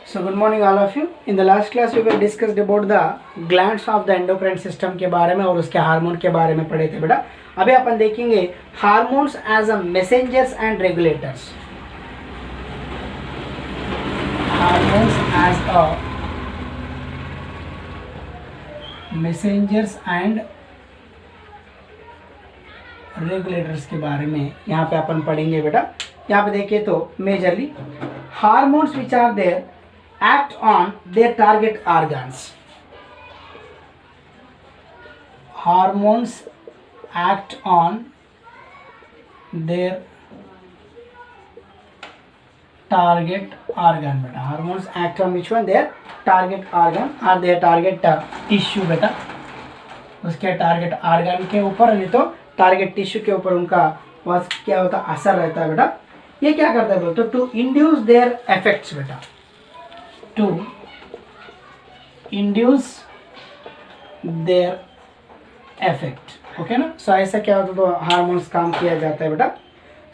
So good morning all of you. In the last class we were discussed about the glands of the endocrine system के बारे में और उसके hormone के बारे में पढ़े थे बेटा. अभी अपन देखेंगे hormones as a messengers and regulators. Hormones as a messengers and regulators के बारे में यहाँ पे अपन पढ़ेंगे बेटा. यहाँ पे देखिए तो majorly hormones which are there act on their target organs. Hormones act on their target organ beta. Hormones act on which one? Their target organ or their target tissue beta. उसके टारगेट ऑर्गन के ऊपर नहीं तो target tissue के ऊपर उनका बस क्या होता है असर रहता है बेटा. ये क्या करता है बोलते टू इंड्यूस देयर इफेक्ट्स बेटा. To induce their effect. Okay ना. सो ऐसा क्या होता है तो हार्मोन्स काम किया जाता है बेटा.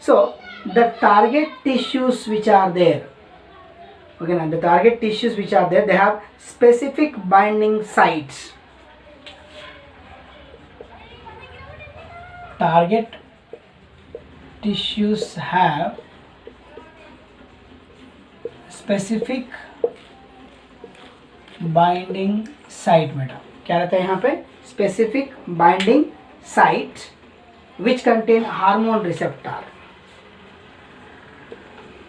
So the target tissues which are there. Okay ना. The target tissues which are there they have specific binding sites. Target tissues have specific binding site बेटा. क्या रहता है यहाँ पे specific binding site which contain hormone receptor.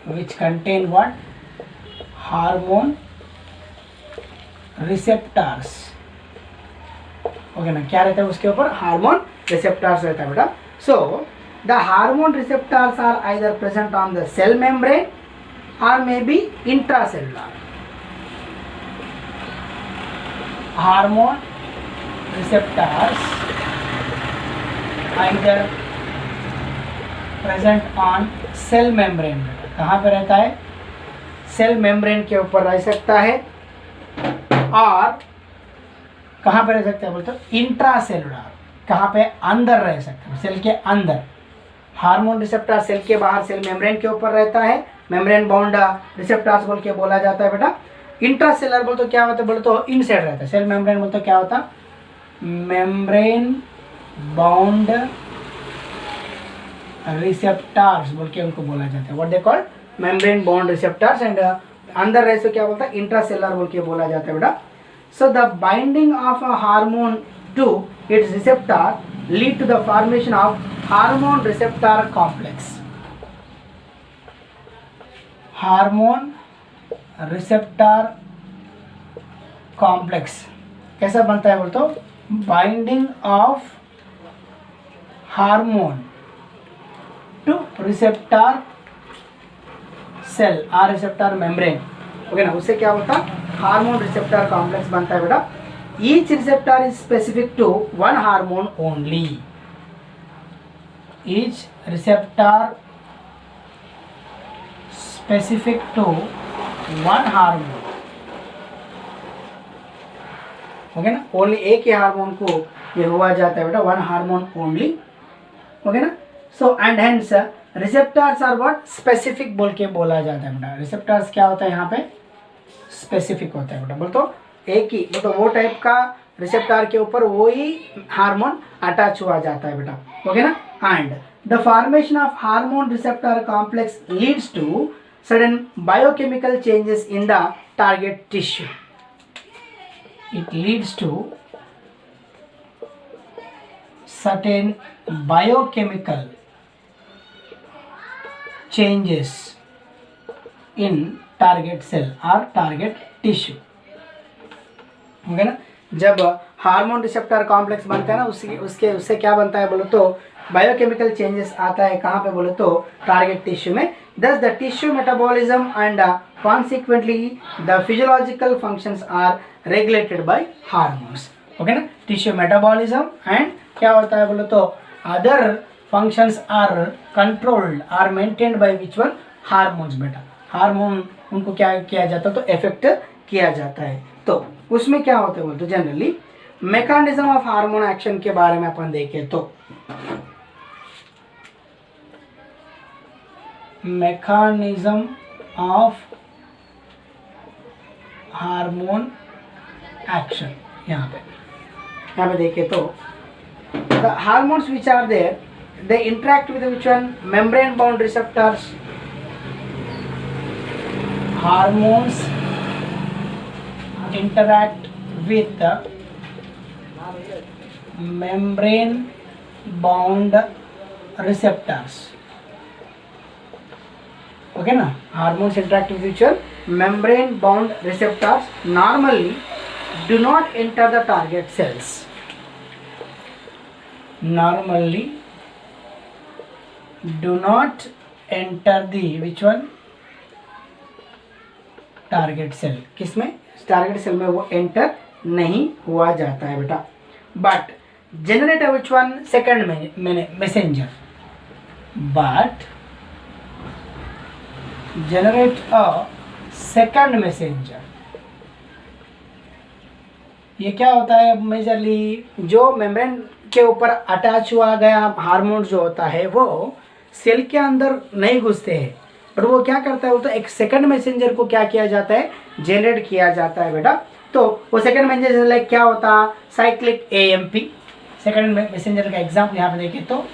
Which contain what? Hormone receptors. Okay ना. क्या रहता है उसके ऊपर? हार्मोन रिसेप्टर्स रहता है बेटा. So the hormone receptors are either present on the cell membrane or may be intracellular. Hormone receptors either present on cell membrane. कहाँ पे रहता है? सेल मेम्ब्रेन के ऊपर रह सकता है और कहाँ पे रह सकता है बोलते हो इंट्रासेलुलर. कहाँ पे? अंदर रह सकता है, सेल के अंदर. हार्मोन रिसेप्टर सेल के बाहर सेल मेम्ब्रेन के ऊपर रहता है. मेम्ब्रेन बाउंड रिसेप्टर्स बोल के बोला जाता है बेटा. इंट्रासेलर बोल तो क्या होता है बोले तो इनसाइड रहता है. सेल मेम्ब्रेन बोल तो क्या होता? मेम्ब्रेन बाउंड रिसेप्टर्स बोल के उनको बोला जाता है. What they called? Membrane bound receptors. And अंदर रहे तो क्या बोलता है? इंट्रासेलर बोल के बोला जाता है बेटा. So the binding of a hormone to its receptor lead to the formation of hormone receptor complex. Hormone receptor complex कैसा बनता है बोलते हो? Binding of hormone to receptor cell और रिसेप्टर मेम्ब्रेन. ओके ना. उससे क्या होता? हार्मोन रिसेप्टर कॉम्प्लेक्स बनता है बेटा. Each receptor is specific to one hormone only. Each receptor specific to one hormone. Okay ना. ओनली एक ही हार्मोन को ये हुआ जाता है बेटा. One hormone only. ओके ना. So and hence receptors are what? Specific बोल के बोला जाता है बेटा. रिसेप्टर्स क्या होता है यहाँ पे? स्पेसिफिक होता है बेटा. बोल तो एक ही तो वो टाइप का रिसेप्टर के ऊपर वो ही हार्मोन अटैच हुआ जाता है बेटा. ओके ना. And the formation of hormone receptor complex leads to sudden biochemical changes in the target tissue. It leads to certain biochemical changes in target cell or target tissue. Okay ना. जब hormone receptor complex बनता है ना उससे क्या बनता है बोलो तो बायोकेमिकल चेंजेस आता है. कहाँ पे बोले तो टारगेट टिश्यू में. Thus the tissue metabolism and consequently the physiological functions are regulated by hormones. Okay ना. टिश्यू मेटाबॉलिज्म एंड क्या होता है बोले तो other functions are controlled are maintained by which one? Hormones बेटा. हार्मोन उनको क्या किया जाता है तो इफेक्ट किया जाता है. तो उसमें क्या होता है बोलते generally mechanism of hormone action के बारे में अपन देखें तो mechanism of हार्मोन एक्शन। यहाँ पे देखें तो the hormones which are there they interact with which one membrane bound receptors. Hormones interact with the membrane bound receptors. Okay na, hormones interact with each other, membrane bound receptors normally do not enter the target cells. Normally do not enter the which one target cell. किसमें? Target cell में वो enter नहीं हुआ जाता है बेटा। But generate which one second messenger, but generate a second messenger. ये क्या होता है मेजरली, जो मेम्ब्रेन के ऊपर अटैच हुआ गया हार्मोन जो होता है वो सेल के अंदर नहीं घुसते हैं, बट वो क्या करता है, वो तो एक सेकंड मैसेंजर को क्या किया जाता है, जनरेट किया जाता है बेटा। तो वो सेकंड मैसेंजर लाइक क्या होता, साइक्लिक AMP। सेकंड मैसेंजर का एग्जाम्पल यहाँ पे देखें तो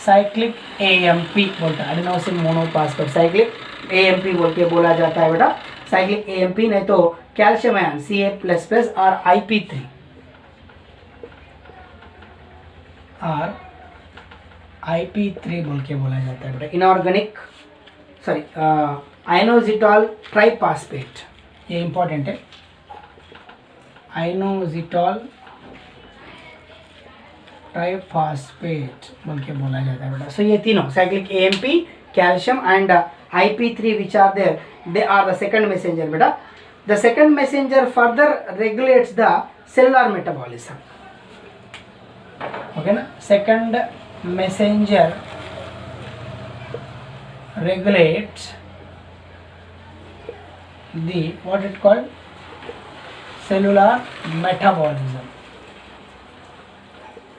साइक्लिक AMP बोलता है, एडेनोसिन मोनोफॉस्फेट, साइक्लिक AMP बोल के बोला जाता है बेटा। साइक्लिक AMP नहीं तो कैल्शियम आयन Ca++ और IP3 और IP3 बोल के बोला जाता है बेटा। इनऑर्गेनिक आइनोजिटॉल ट्राइफॉस्फेट, ये इंपॉर्टेंट है, आइनोजिटॉल ट्राइफॉस्फेट बोल के बोला जाता है बेटा। सो ये तीनों cyclic AMP, calcium and IP3 which are there, they are the second messenger बेटा। The second messenger further regulates the cellular metabolism. Okay ना, second messenger regulates the what it called cellular metabolism.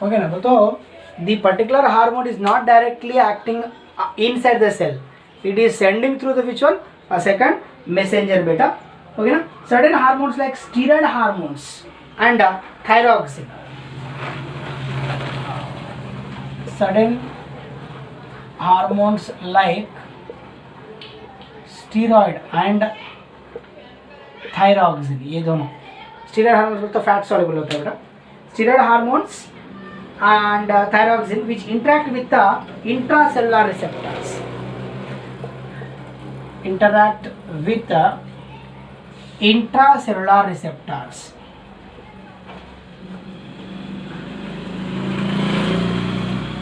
Okay na, तो the particular hormone is not directly acting inside the cell, it is sending through the which one, a second messenger beta. Okay na, certain hormones like steroid hormones and thyroxine, certain hormones like steroid and thyroxine, ये दोनों steroid hormones तो fat soluble होता है बेटा। Steroid hormones and thyroxine which interact with the intracellular receptors, interact with the intracellular receptors.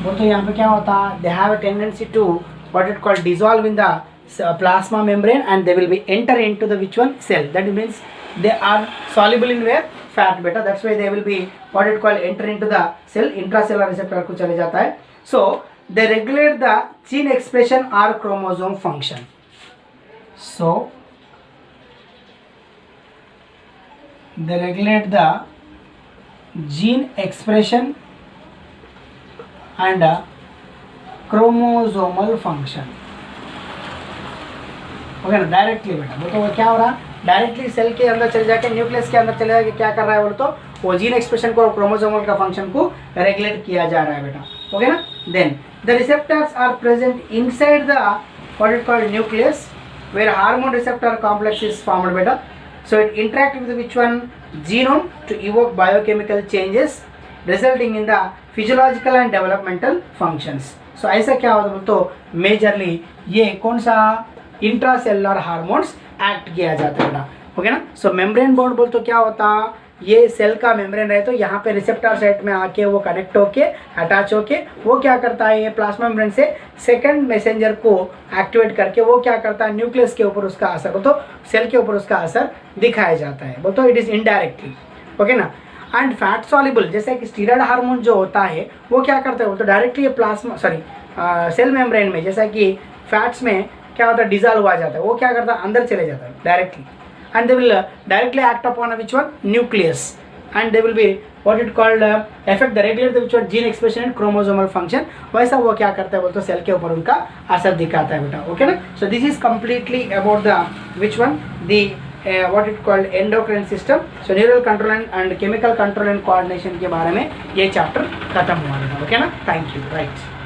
वो तो यहाँ पे क्या होता है, they have a tendency to what it called dissolve in the plasma membrane and they will be enter into the which one cell, that means they are soluble in where fat beta, that's why they will be what it called enter into the cell, intracellular receptor को चले जाता है. So they regulate the gene expression or chromosome function. So they regulate the gene expression and chromosomal function. Okay ना, directly बेटा तो वो क्या हो रहा है, डायरेक्टली सेल के अंदर चले जाके न्यूक्लियस के अंदर चले जाके क्या कर रहा है बोलो तो वो जीन एक्सप्रेशन को और क्रोमोसोमल का फंक्शन को रेगुलेट किया जा रहा है बेटा. ओके ना. Then the receptors are present inside the what it called nucleus where hormone receptor complex is formed बेटा. So it interact with which one genome to evoke biochemical changes resulting in the physiological and developmental functions. So ऐसा क्या होता है तो majorly ये कौन सा intracellular hormones act किया जाता है बेटा. ओके ना. सो मेम्ब्रेन बाउंड बोल तो क्या होता, ये सेल का मेम्ब्रेन है तो यहाँ पे रिसेप्टर साइट में आके वो कनेक्ट होके अटैच होके वो क्या करता है, ये प्लाज्मा मेम्ब्रेन से सेकंड मैसेंजर को एक्टिवेट करके वो क्या करता है, न्यूक्लियस के ऊपर उसका असर हो तो सेल के ऊपर उसका असर दिखाया जाता है बोल तो इट इज़ इनडायरेक्टली. ओके ना. एंड फैट सॉल्युबल जैसे कि स्टीरॉयड हार्मोन जो होता है वो क्या करता है, वो तो डायरेक्टली प्लाज्मा सेल मेम्ब्रेन में जैसा कि फैट्स में क्या होता है डिजॉल्व आ जाता है, वो क्या करता है अंदर चले जाता है directly and they will directly act upon which one nucleus and they will be what it called affect the regulate the which one gene expression and chromosomal function. वैसा वो क्या करता है बोलते सेल के ऊपर उनका असर दिखाता है बेटा. ओके ना. So this is completely about the which one the what it called endocrine system. So neural control and chemical control and coordination के बारे में ये चैप्टर खत्म हुआ है। ओके ना, थैंक यू, राइट।